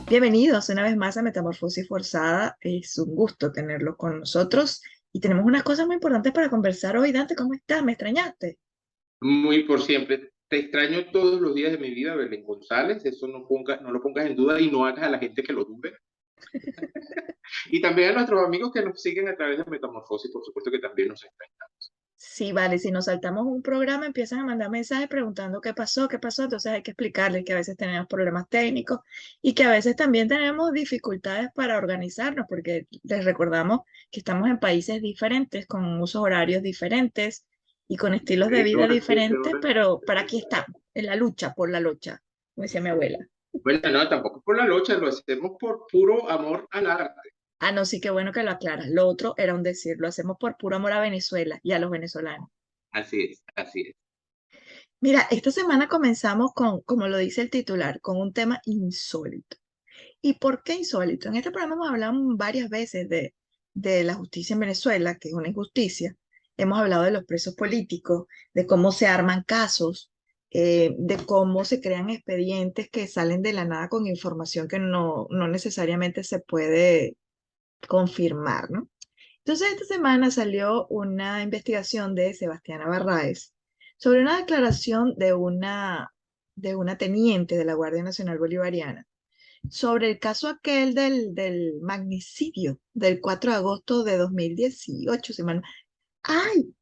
Bienvenidos una vez más a Metamorfosis Forzada. Es un gusto tenerlo con nosotros y tenemos unas cosas muy importantes para conversar hoy. Dante, ¿cómo estás? ¿Me extrañaste? Muy por siempre. Te extraño todos los días de mi vida, Belén González. Eso no lo pongas en duda y no hagas a la gente que lo dude. Y también a nuestros amigos que nos siguen a través de Metamorfosis, por supuesto que también nos extrañan. Sí, vale, si nos saltamos un programa empiezan a mandar mensajes preguntando qué pasó, entonces hay que explicarles que a veces tenemos problemas técnicos y que a veces también tenemos dificultades para organizarnos porque les recordamos que estamos en países diferentes, con usos horarios diferentes y con estilos de 6 vida horas, 7 diferentes, horas. pero para aquí estamos, en la lucha, por la lucha, como decía mi abuela. Bueno, no, tampoco por la lucha, lo hacemos por puro amor al arte. Ah, no, sí, qué bueno que lo aclaras. Lo otro era un decir, lo hacemos por puro amor a Venezuela y a los venezolanos. Así es, así es. Mira, esta semana comenzamos con, como lo dice el titular, con un tema insólito. ¿Y por qué insólito? En este programa hemos hablado varias veces de la justicia en Venezuela, que es una injusticia. Hemos hablado de los presos políticos, de cómo se arman casos, de cómo se crean expedientes que salen de la nada con información que no necesariamente se puede confirmar, ¿no? Entonces, esta semana salió una investigación de Sebastiana Barráez sobre una declaración de una teniente de la Guardia Nacional Bolivariana sobre el caso aquel del magnicidio del 4 de agosto de 2018. ¡Ay!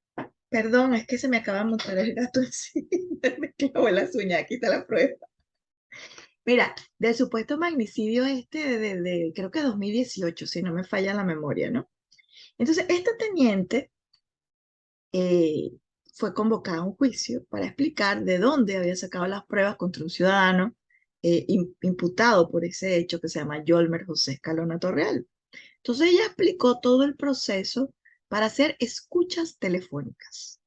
Perdón, es que se me acaba de montar el gato encima, me clavó las uñas, aquí está la prueba. Mira, del supuesto magnicidio creo que 2018, si no me falla la memoria, ¿no? Entonces, esta teniente eh, fue convocada a un juicio para explicar de dónde había sacado las pruebas contra un ciudadano imputado por ese hecho que se llama Yolmer José Escalona Torreal. Entonces ella explicó todo el proceso para hacer escuchas telefónicas,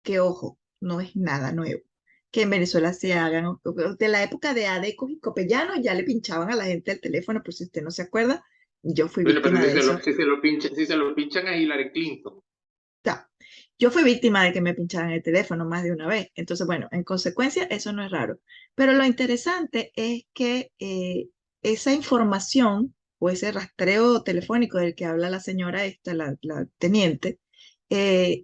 que ojo, no es nada nuevo, que en Venezuela se hagan, de la época de Adecos y Copellanos ya le pinchaban a la gente el teléfono, por si usted no se acuerda, yo fui Bueno, pero víctima de eso. si se lo pinchan a Hillary Clinton. Ya. Yo fui víctima de que me pincharan el teléfono más de una vez. Entonces, bueno, en consecuencia, eso no es raro. Pero lo interesante es que esa información o ese rastreo telefónico del que habla la señora esta, la teniente, eh,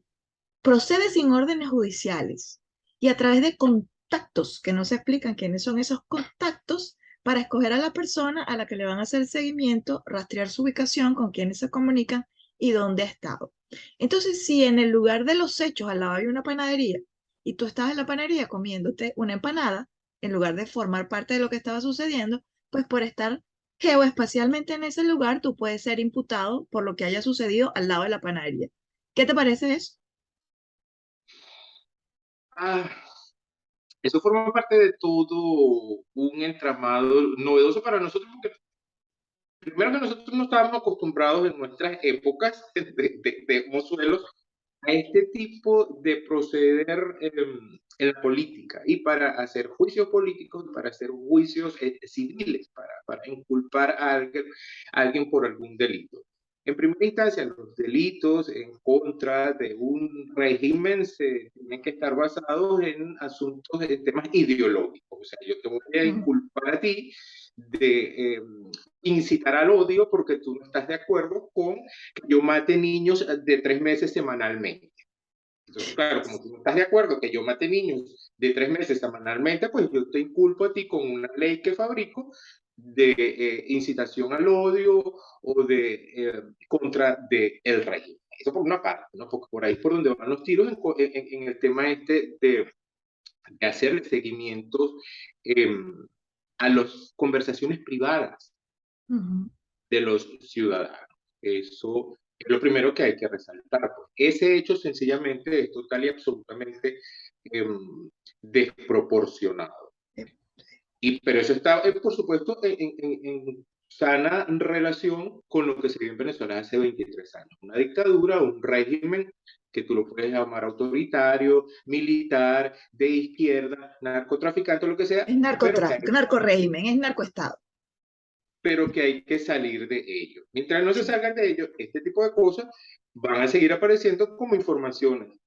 procede sin órdenes judiciales y a través de contactos que no se explican quiénes son esos contactos para escoger a la persona a la que le van a hacer seguimiento, rastrear su ubicación, con quiénes se comunican y dónde ha estado. Entonces, si en el lugar de los hechos al lado hay una panadería y tú estás en la panadería comiéndote una empanada, en lugar de formar parte de lo que estaba sucediendo, pues por estar geoespacialmente en ese lugar, tú puedes ser imputado por lo que haya sucedido al lado de la panadería. ¿Qué te parece eso? Ah, eso forma parte de todo un entramado novedoso para nosotros, porque primero que nosotros no estábamos acostumbrados en nuestras épocas de mozuelos a este tipo de proceder en la política y para hacer juicios políticos, para hacer juicios civiles, para inculpar a alguien por algún delito. En primera instancia, los delitos en contra de un régimen se tienen que estar basados en asuntos, de temas ideológicos. O sea, yo te voy a Mm. inculpar a ti de incitar al odio porque tú no estás de acuerdo con que yo mate niños de 3 meses semanalmente. Entonces, claro, como tú no estás de acuerdo que yo mate niños de 3 meses semanalmente, pues yo te inculpo a ti con una ley que fabrico de incitación al odio o de contra del régimen. Eso por una parte, ¿no? Porque por ahí es por donde van los tiros en el tema este de hacer seguimientos eh, a las conversaciones privadas Ujú. de los ciudadanos. Eso es lo primero que hay que resaltar. Pues. Ese hecho sencillamente es total y absolutamente eh, desproporcionado. Eh, Pero eso está, por supuesto, en sana relación con lo que se vive en Venezuela hace 23 años. Una dictadura, un régimen que tú lo puedes llamar autoritario, militar, de izquierda, narcotraficante, lo que sea, Es pero que hay narcotráfico, narcorrégimen, es narcoestado. pero que hay que salir de ello. Mientras no se Sí. salgan de ello, este tipo de cosas van a seguir apareciendo como informaciones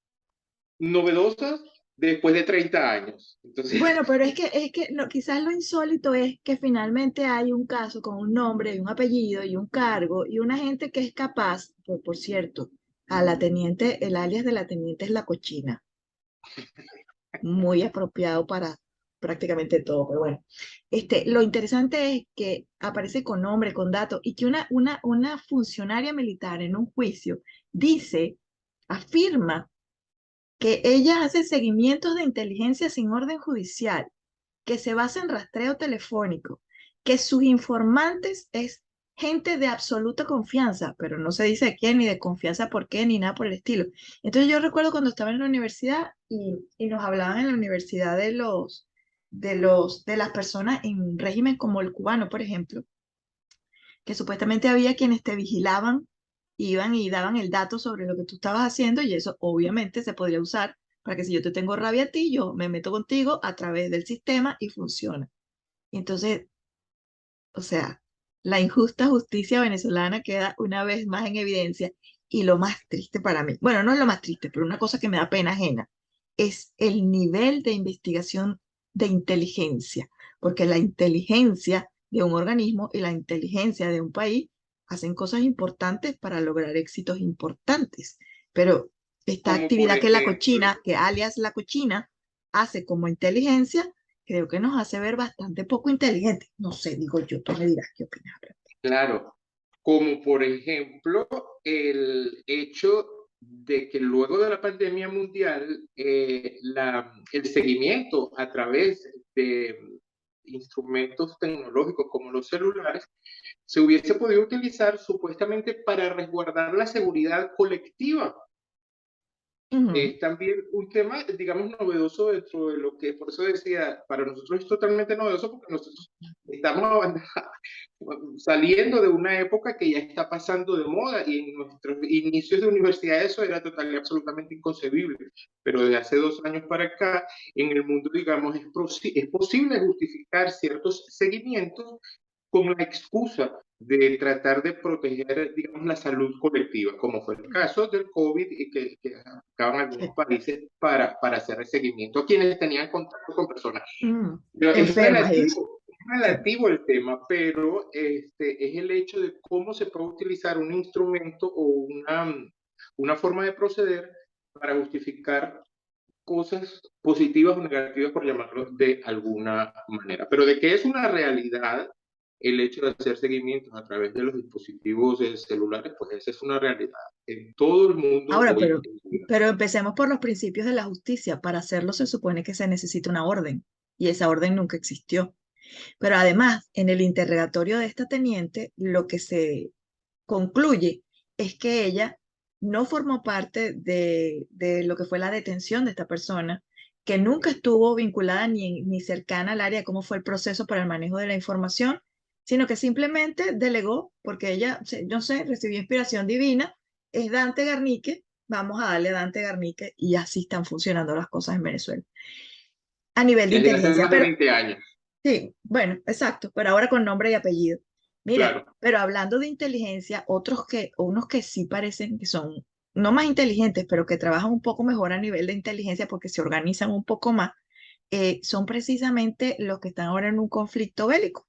novedosas después de 30 años. Entonces, Bueno, pero es que quizás lo insólito es que finalmente hay un caso con un nombre y un apellido y un cargo y una gente que es capaz, por cierto, a la teniente, el alias de la teniente es la cochina, muy apropiado para prácticamente todo, pero bueno. Lo interesante es que aparece con nombre, con datos, y que una funcionaria militar en un juicio dice, afirma que ella hace seguimientos de inteligencia sin orden judicial, que se basa en rastreo telefónico, que sus informantes es gente de absoluta confianza, pero no se dice de quién, ni de confianza por qué, ni nada por el estilo. Entonces yo recuerdo cuando estaba en la universidad y nos hablaban en la universidad de las personas en régimen como el cubano, por ejemplo, que supuestamente había quienes te vigilaban, iban y daban el dato sobre lo que tú estabas haciendo y eso obviamente se podría usar para que si yo te tengo rabia a ti, yo me meto contigo a través del sistema y funciona. Entonces, o sea, la injusta justicia venezolana queda una vez más en evidencia y lo más triste para mí, bueno, no es lo más triste, pero una cosa que me da pena ajena, es el nivel de investigación de inteligencia, porque la inteligencia de un organismo y la inteligencia de un país hacen cosas importantes para lograr éxitos importantes, pero esta como por actividad que la ejemplo, cochina, que alias la cochina, hace como inteligencia, creo que nos hace ver bastante poco inteligentes. No sé, digo yo, tú me dirás qué opinas. claro, como por ejemplo el hecho de que luego de la pandemia mundial, el seguimiento a través de instrumentos tecnológicos como los celulares se hubiese podido utilizar supuestamente para resguardar la seguridad colectiva. Ujú. Es también un tema, digamos, novedoso dentro de lo que, por eso decía, para nosotros es totalmente novedoso porque nosotros estamos saliendo de una época que ya está pasando de moda y en nuestros inicios de universidad eso era total y absolutamente inconcebible. Pero desde hace 2 años para acá, en el mundo, digamos, es posible justificar ciertos seguimientos con la excusa de tratar de proteger, digamos, la salud colectiva, como fue el caso del COVID y que acaban algunos Sí. países para hacer el seguimiento a quienes tenían contacto con personas. Pero Enfermas y eso. es Sí. relativo el tema, pero es el hecho de cómo se puede utilizar un instrumento o una forma de proceder para justificar cosas positivas o negativas, por llamarlo de alguna manera. Pero de que es una realidad el hecho de hacer seguimientos a través de los dispositivos celulares, pues esa es una realidad en todo el mundo Ahora, hoy en día. pero empecemos por los principios de la justicia. Para hacerlo se supone que se necesita una orden y esa orden nunca existió. Pero además, en el interrogatorio de esta teniente, lo que se concluye es que ella no formó parte de lo que fue la detención de esta persona, que nunca estuvo vinculada ni cercana al área de cómo fue el proceso para el manejo de la información, sino que simplemente delegó, porque ella, no sé, recibió inspiración divina, es Dante Garnique, vamos a darle a Dante Garnique y así están funcionando las cosas en Venezuela a nivel de Desde hace inteligencia. más de Pero 20 años, sí, bueno, exacto, pero ahora con nombre y apellido. Mira, claro. pero hablando de inteligencia, unos que sí parecen que son no más inteligentes, pero que trabajan un poco mejor a nivel de inteligencia porque se organizan un poco más, son precisamente los que están ahora en un conflicto bélico.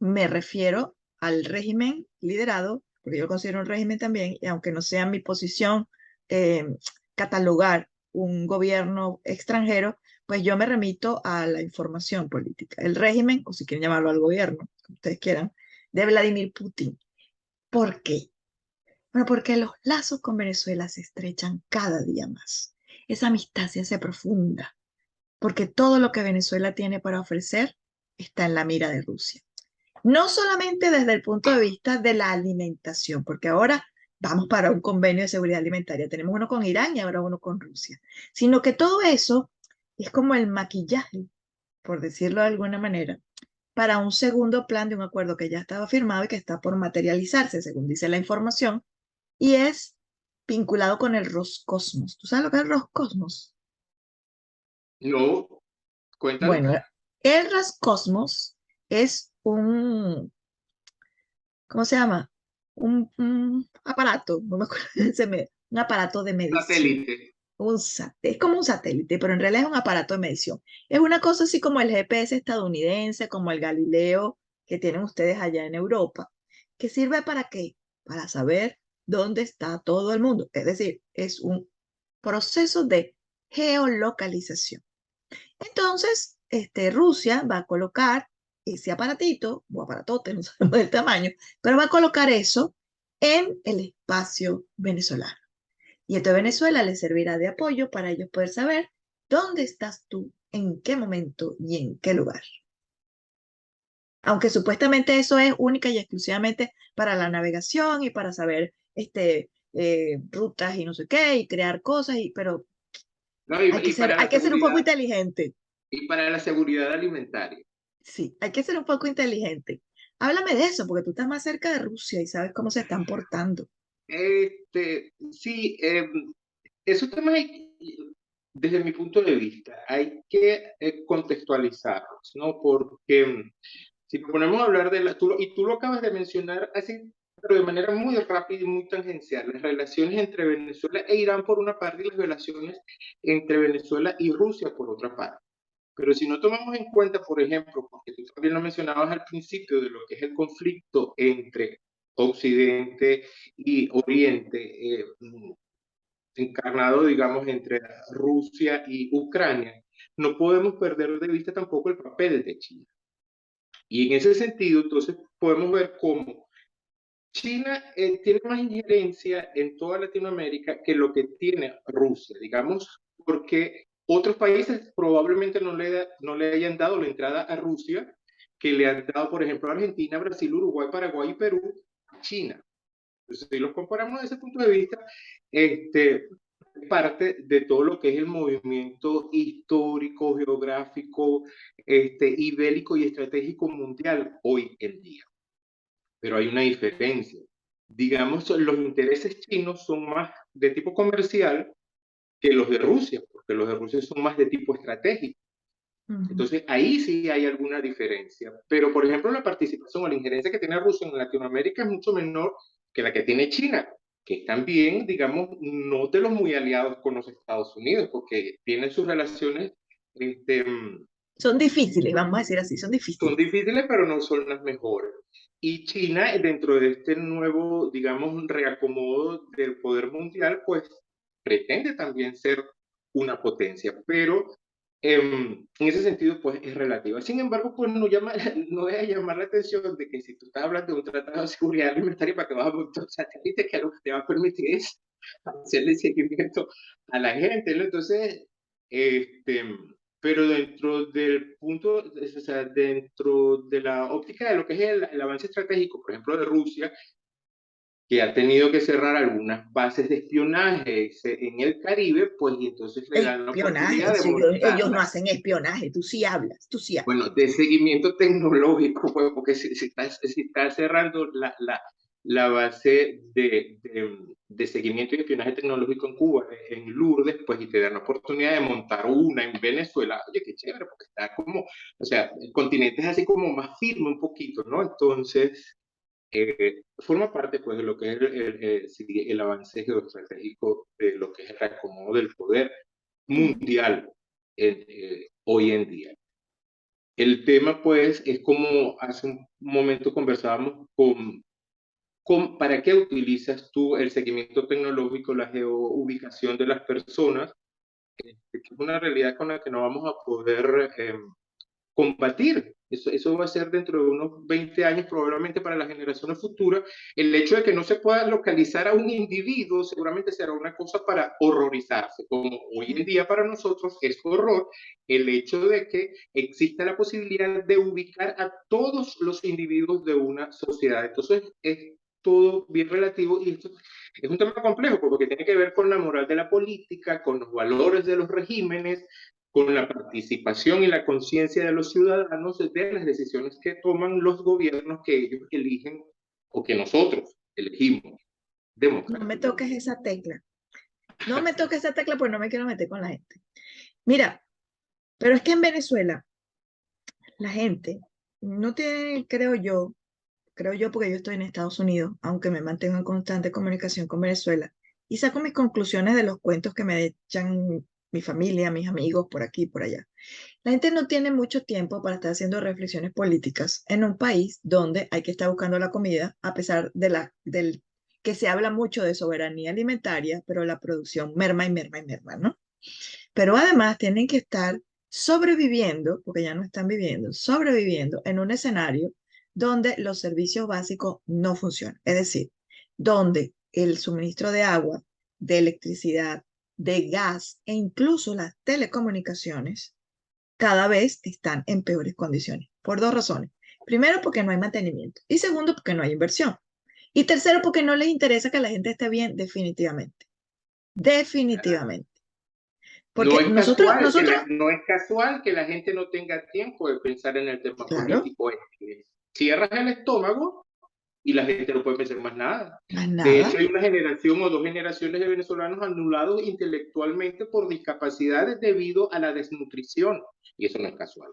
Me refiero al régimen liderado, porque yo lo considero un régimen también, y aunque no sea mi posición eh, catalogar un gobierno extranjero, pues yo me remito a la información política. El régimen, o si quieren llamarlo al gobierno, como ustedes quieran, de Vladimir Putin. ¿Por qué? Bueno, porque los lazos con Venezuela se estrechan cada día más. Esa amistad se hace profunda, porque todo lo que Venezuela tiene para ofrecer está en la mira de Rusia. No solamente desde el punto de vista de la alimentación, porque ahora vamos para un convenio de seguridad alimentaria. Tenemos uno con Irán y ahora uno con Rusia, sino que todo eso es como el maquillaje, por decirlo de alguna manera, para un segundo plan de un acuerdo que ya estaba firmado y que está por materializarse, según dice la información, y es vinculado con el Roscosmos. ¿Tú sabes lo que es el Roscosmos? No, Bueno, cuéntanos. el Roscosmos es un, ¿cómo se llama? un aparato, no me acuerdo, un aparato de medición. Satélite. Es como un satélite, pero en realidad es un aparato de medición. Es una cosa así como el GPS estadounidense, como el Galileo que tienen ustedes allá en Europa, que sirve para qué? Para saber dónde está todo el mundo. Es decir, es un proceso de geolocalización. Entonces, Rusia va a colocar ese aparatito, o aparatote, no sabemos del tamaño, pero va a colocar eso en el espacio venezolano. Y esto a Venezuela le servirá de apoyo para ellos poder saber dónde estás tú, en qué momento y en qué lugar. Aunque supuestamente eso es única y exclusivamente para la navegación y para saber rutas y no sé qué, y crear cosas, pero ¿No? hay que Y ser, para hay la que ser un poco seguridad, inteligente. y para la seguridad alimentaria. Sí, hay que ser un poco inteligente. Háblame de eso, porque tú estás más cerca de Rusia y sabes cómo se están portando. Sí, esos temas desde mi punto de vista, hay que contextualizarlos, ¿no? Porque si nos ponemos a hablar de y tú lo acabas de mencionar así, pero de manera muy rápida y muy tangencial, las relaciones entre Venezuela e Irán por una parte y las relaciones entre Venezuela y Rusia por otra parte. Pero si no tomamos en cuenta, por ejemplo, porque tú también lo mencionabas al principio, de lo que es el conflicto entre Occidente y Oriente, encarnado, digamos, entre Rusia y Ucrania, no podemos perder de vista tampoco el papel de China. Y en ese sentido, entonces, podemos ver cómo China tiene más injerencia en toda Latinoamérica que lo que tiene Rusia, digamos, porque otros países probablemente no le hayan dado la entrada a Rusia que le han dado, por ejemplo, Argentina, Brasil, Uruguay, Paraguay y Perú, a China. Entonces, si los comparamos desde ese punto de vista, este, parte de todo lo que es el movimiento histórico, geográfico, y bélico y estratégico mundial hoy en día. Pero hay una diferencia. Digamos, los intereses chinos son más de tipo comercial que los de Rusia, porque los de Rusia son más de tipo estratégico. Ujú. Entonces, ahí sí hay alguna diferencia. Pero, por ejemplo, la participación o la injerencia que tiene Rusia en Latinoamérica es mucho menor que la que tiene China, que también, digamos, no de los muy aliados con los Estados Unidos, porque tiene sus relaciones, este, Son difíciles, vamos a decir así, son son difíciles. difíciles, pero no son las mejores. Y China, dentro de este nuevo, digamos, reacomodo del poder mundial, pues pretende también ser una potencia, pero en ese sentido, pues es relativa. Sin embargo, pues no, llama, no deja llamar la atención de que si tú estás hablando de un tratado de seguridad alimentaria para que vas a montar un satélite, que lo que te va a permitir es hacerle seguimiento a la gente, ¿no? Entonces, este, pero dentro del punto, o sea, dentro de la óptica de lo que es el avance estratégico, por ejemplo, de Rusia, que ha tenido que cerrar algunas bases de espionaje en el Caribe, pues y entonces le dan la Espionaje, oportunidad de si ellos no montarla. hacen espionaje, tú sí hablas. Bueno, de seguimiento tecnológico, pues, porque si está cerrando la base de seguimiento y espionaje tecnológico en Cuba, en Lourdes, pues, y te dan la oportunidad de montar una en Venezuela, oye, qué chévere, porque está como, o sea, el continente es así como más firme un poquito, ¿no? Entonces, forma parte, pues, de lo que es el avance geoestratégico, de lo que es el reacomodo del poder Ujú. mundial hoy en día. El tema, pues, es como hace un momento conversábamos ¿para qué utilizas tú el seguimiento tecnológico, la geoubicación de las personas? Que es una realidad con la que no vamos a poder combatir. Eso va a ser dentro de unos 20 años, probablemente para las generaciones futuras. El hecho de que no se pueda localizar a un individuo seguramente será una cosa para horrorizarse, como hoy en día para nosotros es horror el hecho de que exista la posibilidad de ubicar a todos los individuos de una sociedad. Entonces, es todo bien relativo y esto es un tema complejo porque tiene que ver con la moral de la política, con los valores de los regímenes, con la participación y la conciencia de los ciudadanos de las decisiones que toman los gobiernos que ellos eligen o que nosotros elegimos No me toques democráticamente. esa tecla. No me toques esa tecla, pues no me quiero meter con la gente. Mira, pero es que en Venezuela la gente no tiene, creo yo, creo yo, porque yo estoy en Estados Unidos, aunque me mantengo en constante comunicación con Venezuela, y saco mis conclusiones de los cuentos que me echan mi familia, mis amigos, por aquí y por allá. La gente no tiene mucho tiempo para estar haciendo reflexiones políticas en un país donde hay que estar buscando la comida, a pesar del que se habla mucho de soberanía alimentaria, pero la producción merma y merma y merma, ¿no? Pero además tienen que estar sobreviviendo, porque ya no están viviendo, sobreviviendo en un escenario donde los servicios básicos no funcionan. Es decir, donde el suministro de agua, de electricidad, de gas e incluso las telecomunicaciones cada vez están en peores condiciones, por dos razones. Primero, porque no hay mantenimiento. Y segundo, porque no hay inversión. Y tercero, porque no les interesa que la gente esté bien definitivamente. Definitivamente. No Porque es casual no es casual que la gente no tenga tiempo de pensar en el tema claro, político. Es que cierras el estómago y la gente no puede pensar más nada. más De hecho, nada. hay una generación o dos generaciones de venezolanos anulados intelectualmente por discapacidades debido a la desnutrición. Y eso no es casual.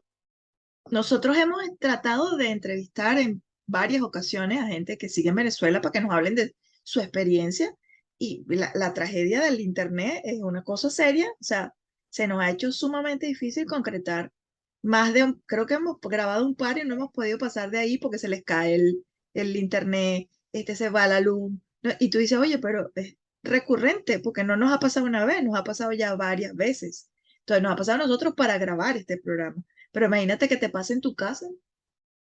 Nosotros hemos tratado de entrevistar en varias ocasiones a gente que sigue en Venezuela para que nos hablen de su experiencia y la tragedia del Internet es una cosa seria, o sea, se nos ha hecho sumamente difícil concretar más de creo que hemos grabado un par y no hemos podido pasar de ahí porque se les cae el Internet, se va la luz, ¿no? Y tú dices, oye, pero es recurrente porque no nos ha pasado una vez, nos ha pasado ya varias veces. Entonces nos ha pasado a nosotros para grabar este programa. Pero imagínate que te pase en tu casa.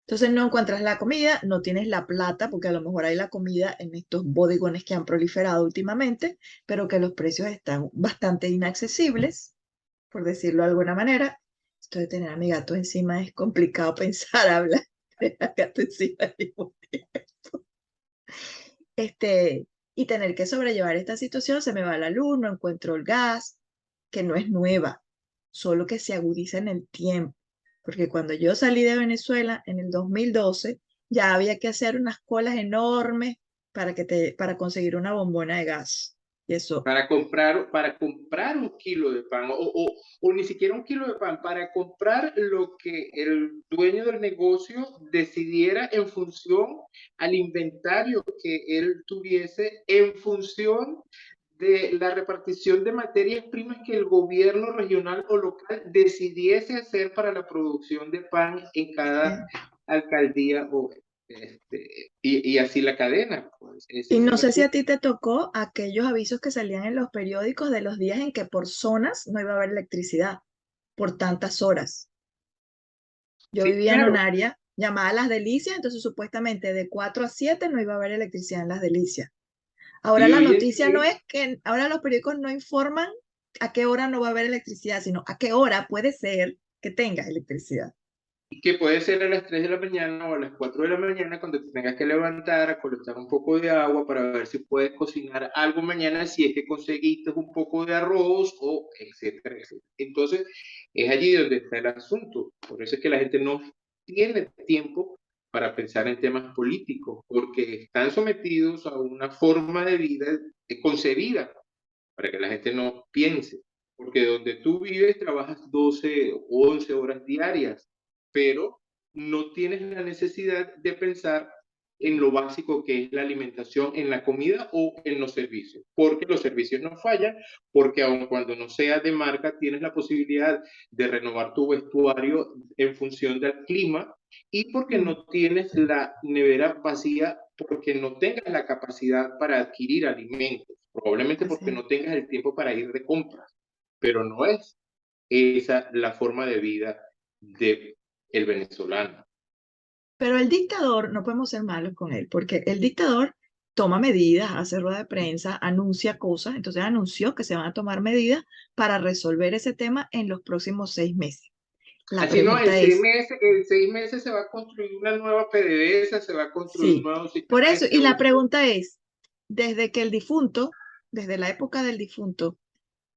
Entonces no encuentras la comida, no tienes la plata, porque a lo mejor hay la comida en estos bodegones que han proliferado últimamente, pero que los precios están bastante inaccesibles, por decirlo de alguna manera. Esto de tener a mi gato encima es complicado pensar hablar de la gato encima al mismo tiempo. Y tener que sobrellevar esta situación, se me va la luz, no encuentro el gas, que no es nueva, solo que se agudiza en el tiempo. Porque cuando yo salí de Venezuela en el 2012, ya había que hacer unas colas enormes para conseguir una bombona de gas. Y eso, Para comprar un kilo de pan, o ni siquiera un kilo de pan, para comprar lo que el dueño del negocio decidiera en función al inventario que él tuviese, en función de la repartición de materias primas que el gobierno regional o local decidiese hacer para la producción de pan en cada eh, alcaldía y así la cadena. Pues, ese y es no el sé si a asunto. ti te tocó aquellos avisos que salían en los periódicos de los días en que por zonas no iba a haber electricidad por tantas horas. Yo Sí, vivía en un claro. área llamada Las Delicias, entonces supuestamente de 4 a 7 no iba a haber electricidad en Las Delicias. Ahora Y la hoy en noticia no día, es que ahora los periódicos no informan a qué hora no va a haber electricidad, sino a qué hora puede ser que tenga electricidad. que puede ser a las 3 de la mañana o a las 4 de la mañana cuando te tengas que levantar a colectar un poco de agua para ver si puedes cocinar algo mañana, si es que conseguiste un poco de arroz o etcétera, etcétera. Entonces, es allí donde está el asunto. Por eso es que la gente no tiene tiempo para pensar en temas políticos, porque están sometidos a una forma de vida concebida para que la gente no piense. Porque donde tú vives trabajas 12 o 11 horas diarias, pero no tienes la necesidad de pensar en lo básico que es la alimentación, en la comida o en los servicios, porque los servicios no fallan, porque aun cuando no sea de marca, tienes la posibilidad de renovar tu vestuario en función del clima y porque Mm, no tienes la nevera vacía, porque no tengas la capacidad para adquirir alimentos, probablemente así porque es. no tengas el tiempo para ir de compras, pero no es esa la forma de vida de el venezolano. Pero el dictador, no podemos ser malos con él, porque el dictador toma medidas, hace rueda de prensa, anuncia cosas, entonces anunció que se van a tomar medidas para resolver ese tema en los próximos 6 meses. La Así no, pregunta es, en 6 meses se va a construir una nueva PDVSA, se va a construir un sí, nuevo por sistema de eso, y la seguridad. pregunta es, desde que el difunto, desde la época del difunto,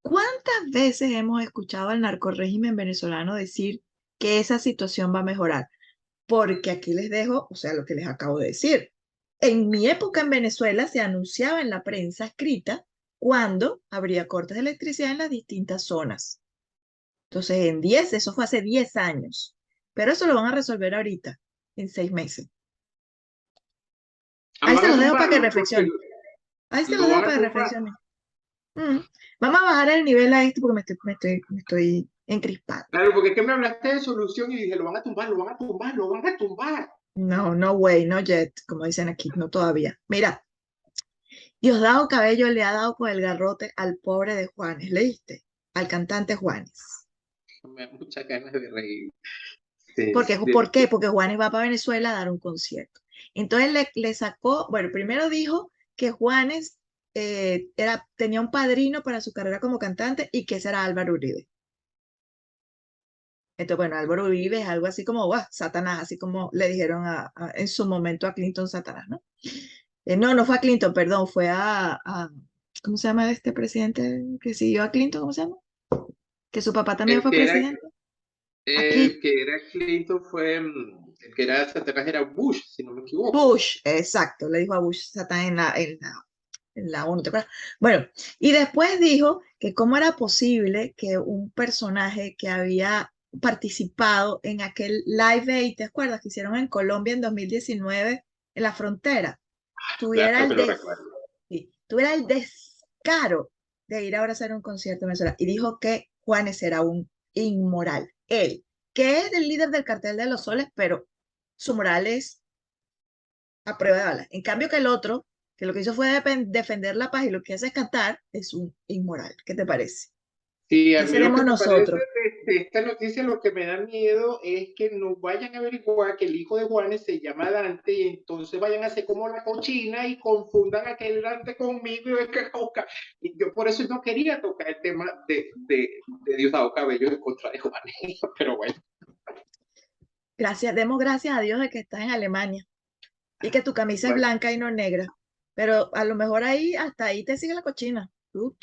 ¿cuántas veces hemos escuchado al narcorrégimen venezolano decir que esa situación va a mejorar? Porque aquí les dejo, o sea, lo que les acabo de decir. En mi época en Venezuela se anunciaba en la prensa escrita cuándo habría cortes de electricidad en las distintas zonas. Entonces, eso fue hace 10 años, pero eso lo van a resolver ahorita, en 6 meses. Ahí Van se a los dejo para que tumbarlo porque reflexione. Ahí se los lo dejo van a para que tumbar. reflexione. Mm. Vamos a bajar el nivel a esto porque me estoy encrispada. Claro, porque es que me hablaste de solución y dije, lo van a tumbar, lo van a tumbar, lo van a tumbar. No, no way, no yet, como dicen aquí, no todavía. Mira, Diosdado Cabello le ha dado con el garrote al pobre de Juanes, ¿leíste? Al cantante Juanes. Me da muchas ganas de reír. Sí, ¿Por qué? Porque Juanes va para Venezuela a dar un concierto. Entonces le sacó, bueno, primero dijo que Juanes tenía un padrino para su carrera como cantante y que ese era Álvaro Uribe. Entonces, bueno, Álvaro Uribe es algo así como, "Buah, Satanás", así como le dijeron en su momento a Clinton Satanás, ¿no? No, no fue a Clinton, perdón, fue ¿cómo se llama este presidente que siguió a Clinton? ¿Cómo se llama? Que su papá también el fue que era, presidente. el Aquí, que era Clinton fue, el que era Satanás era Bush, si no me equivoco. Bush, exacto, le dijo a Bush Satán en la ONU, ¿te acuerdas? Bueno, y después dijo que cómo era posible que un personaje que había participado en aquel Live Aid, ¿te acuerdas? Que hicieron en Colombia en 2019 en la frontera, tuviera Claro que el, lo des, recuerdo. sí, tuviera el descaro de ir ahora a hacer un concierto en Venezuela. Y dijo que Juanes era un inmoral. Él, que es el líder del cartel de los soles, pero su moral es a prueba de balas. En cambio que el otro, que lo que hizo fue defender la paz y lo que hace es cantar, es un inmoral. ¿Qué te parece? Sí, a ¿Qué mí lo que seremos me parece nosotros? de esta noticia, lo que me da miedo es que no vayan a averiguar que el hijo de Juanes se llama Dante y entonces vayan a hacer como la cochina y confundan a aquel Dante conmigo y ven que toca. Y yo por eso no quería tocar el tema de Diosdado Cabello en contra de Juanes, pero bueno, Gracias, demos gracias a Dios de que estás en Alemania y que tu camisa es bueno, blanca y no negra. Pero a lo mejor ahí, hasta ahí te sigue la cochina. Tú,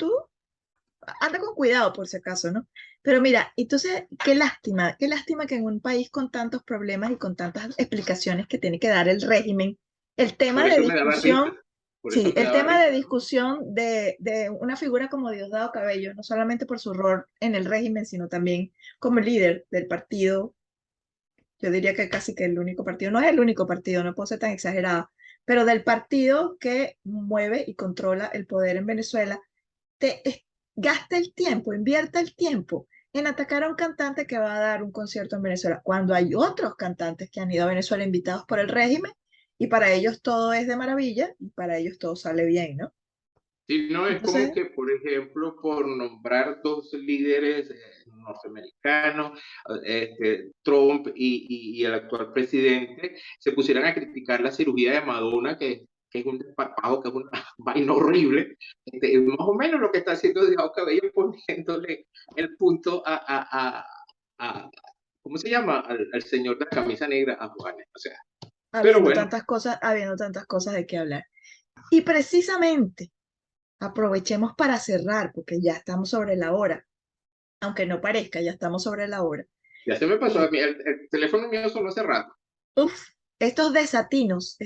anda con cuidado por si acaso, ¿no? Pero mira, entonces, qué lástima que en un país con tantos problemas y con tantas explicaciones que tiene que dar el régimen, el tema por de eso me daba risa, discusión, por eso sí, me el daba tema de risa. discusión de una figura como Diosdado Cabello, no solamente por su rol en el régimen, sino también como líder del partido, yo diría que casi que el único partido, no es el único partido, no puedo ser tan exagerada, pero del partido que mueve y controla el poder en Venezuela gasta el tiempo, invierta el tiempo en atacar a un cantante que va a dar un concierto en Venezuela, cuando hay otros cantantes que han ido a Venezuela invitados por el régimen y para ellos todo es de maravilla y para ellos todo sale bien, ¿no? Sí, no, es como Entonces, que, por ejemplo, por nombrar dos líderes norteamericanos, Trump y el actual presidente, se pusieran a criticar la cirugía de Madonna, que es un desparpajo, que es una vaina horrible. Es más o menos lo que está haciendo Diego Cabello poniéndole el punto a ¿cómo se llama? Al señor de la camisa negra, a Juanes. O sea, pero bueno, habiendo tantas cosas de qué hablar. Y precisamente, aprovechemos para cerrar, porque ya estamos sobre la hora, aunque no parezca, ya estamos sobre la hora. ya se me pasó a Y mí, el teléfono mío sonó hace rato. uf, estos desatinos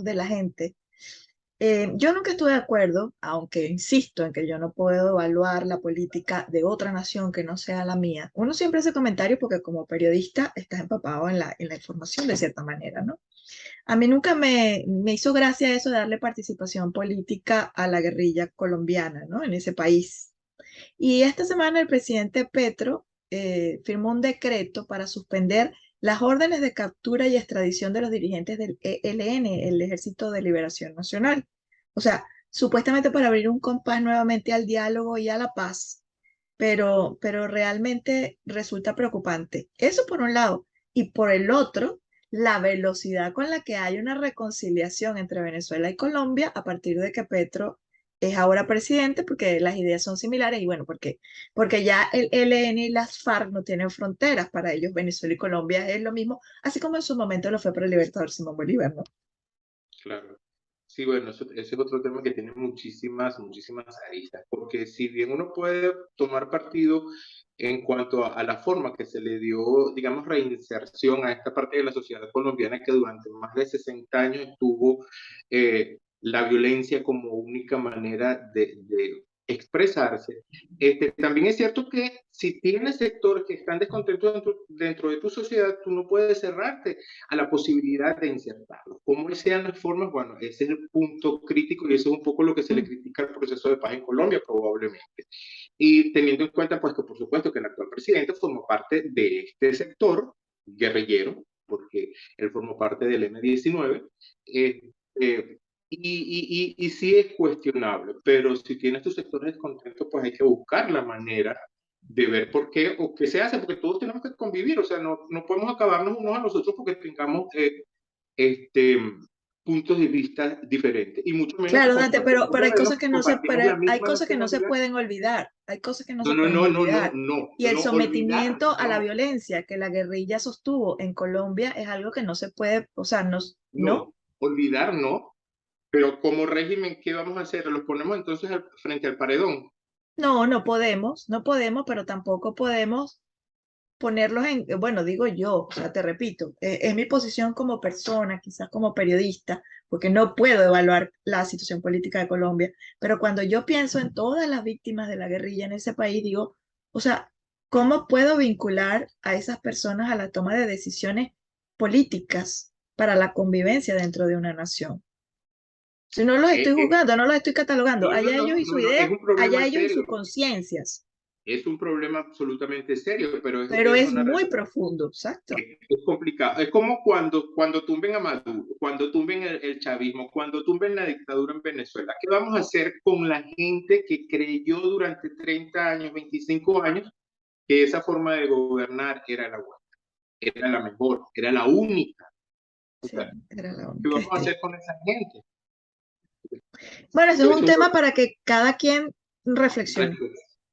de la gente. Yo nunca estuve de acuerdo, aunque insisto en que yo no puedo evaluar la política de otra nación que no sea la mía. Uno siempre hace comentarios porque como periodista estás empapado en la información de cierta manera, ¿no? A mí nunca me hizo gracia eso de darle participación política a la guerrilla colombiana, ¿no? En ese país. Y esta semana el presidente Petro firmó un decreto para suspender las órdenes de captura y extradición de los dirigentes del ELN, el Ejército de Liberación Nacional. O sea, supuestamente para abrir un compás nuevamente al diálogo y a la paz, pero realmente resulta preocupante. Eso por un lado. Y por el otro, la velocidad con la que hay una reconciliación entre Venezuela y Colombia a partir de que Petro es ahora presidente, porque las ideas son similares y bueno, porque ya el ELN y las FARC no tienen fronteras, para ellos Venezuela y Colombia es lo mismo, así como en su momento lo fue para el libertador Simón Bolívar, ¿no? Claro. Sí, bueno, ese es otro tema que tiene muchísimas, muchísimas aristas, porque si bien uno puede tomar partido en cuanto a la forma que se le dio, digamos, reinserción a esta parte de la sociedad colombiana que durante más de 60 años tuvo la violencia como única manera expresarse. También es cierto que si tienes sectores que están descontentos dentro de tu sociedad, tú no puedes cerrarte a la posibilidad de insertarlos. ¿Cómo sean las formas? Bueno, ese es el punto crítico y eso es un poco lo que se le critica al proceso de paz en Colombia, probablemente. Y teniendo en cuenta, pues, que por supuesto que el actual presidente formó parte de este sector guerrillero, porque él formó parte del M-19, y sí es cuestionable, pero si tienes tus sectores descontentos, pues hay que buscar la manera de ver por qué o qué se hace, porque todos tenemos que convivir, o sea, no podemos acabarnos unos a los otros porque tengamos este, puntos de vista diferentes, y mucho menos si Claro, Dante, compartimos pero hay cosas que no se, compartimos la hay misma cosas que no se nacionalidad. pueden olvidar, hay cosas que no No, se no, pueden no, no, no, olvidar. no, Y el no, olvidar, sometimiento a la no, violencia que la guerrilla sostuvo en Colombia es algo que no se puede, o sea, no, ¿no? no, olvidar no, pero como régimen, ¿qué vamos a hacer? ¿Los ponemos entonces frente al paredón? No, no podemos, pero tampoco podemos ponerlos en, bueno, digo yo, o sea, te repito, es mi posición como persona, quizás como periodista, porque no puedo evaluar la situación política de Colombia, pero cuando yo pienso en todas las víctimas de la guerrilla en ese país, digo, o sea, ¿cómo puedo vincular a esas personas a la toma de decisiones políticas para la convivencia dentro de una nación? Si no los estoy Eh, eh, juzgando, no los estoy catalogando, no, no, allá ellos no, y su no, no, es idea, un problema allá ellos y serio, sus conciencias, es un problema absolutamente serio, pero pero es es una muy realidad. profundo, exacto. Es complicado. Es como cuando tumben a Maduro, cuando tumben el chavismo, cuando tumben la dictadura en Venezuela. ¿Qué vamos a hacer con la gente que creyó durante 30 años, 25 años, que esa forma de gobernar era la buena, era la mejor, era la única? O Sí, sea, era la ¿qué única. vamos a hacer con esa gente? Bueno, eso es Es un un tema problema. para que cada quien reflexione.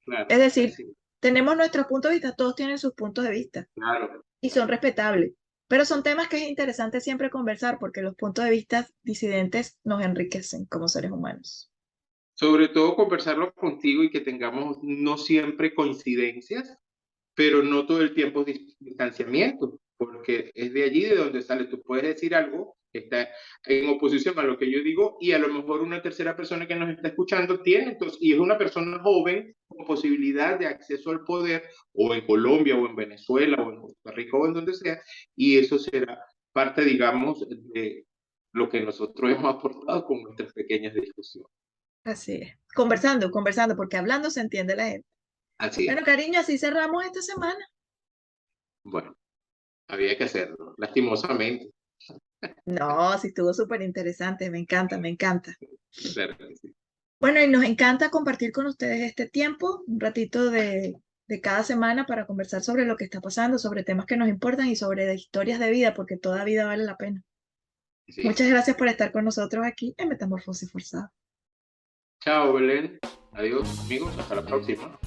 Claro, Es decir, así, tenemos nuestros puntos de vista, todos tienen sus puntos de vista claro. y son respetables, pero son temas que es interesante siempre conversar porque los puntos de vista disidentes nos enriquecen como seres humanos. Sobre todo conversarlo contigo y que tengamos no siempre coincidencias, pero no todo el tiempo distanciamiento, porque es de allí de donde sale. Tú puedes decir algo que está en oposición a lo que yo digo y a lo mejor una tercera persona que nos está escuchando tiene, entonces, y es una persona joven con posibilidad de acceso al poder, o en Colombia, o en Venezuela, o en Costa Rica, o en donde sea, y eso será parte, digamos, de lo que nosotros hemos aportado con nuestras pequeñas discusiones. Así es. Conversando, conversando, porque hablando se entiende la gente. Así Bueno, es. cariño, así cerramos esta semana. Bueno, había que hacerlo, lastimosamente. No, sí estuvo súper interesante, me encanta, me encanta. Claro que sí. Bueno, y nos encanta compartir con ustedes este tiempo, un ratito de cada semana para conversar sobre lo que está pasando, sobre temas que nos importan y sobre historias de vida, porque toda vida vale la pena. Sí. Muchas gracias por estar con nosotros aquí en Metamorfosis Forzada. Chao, Belén. Adiós, amigos. Hasta la próxima.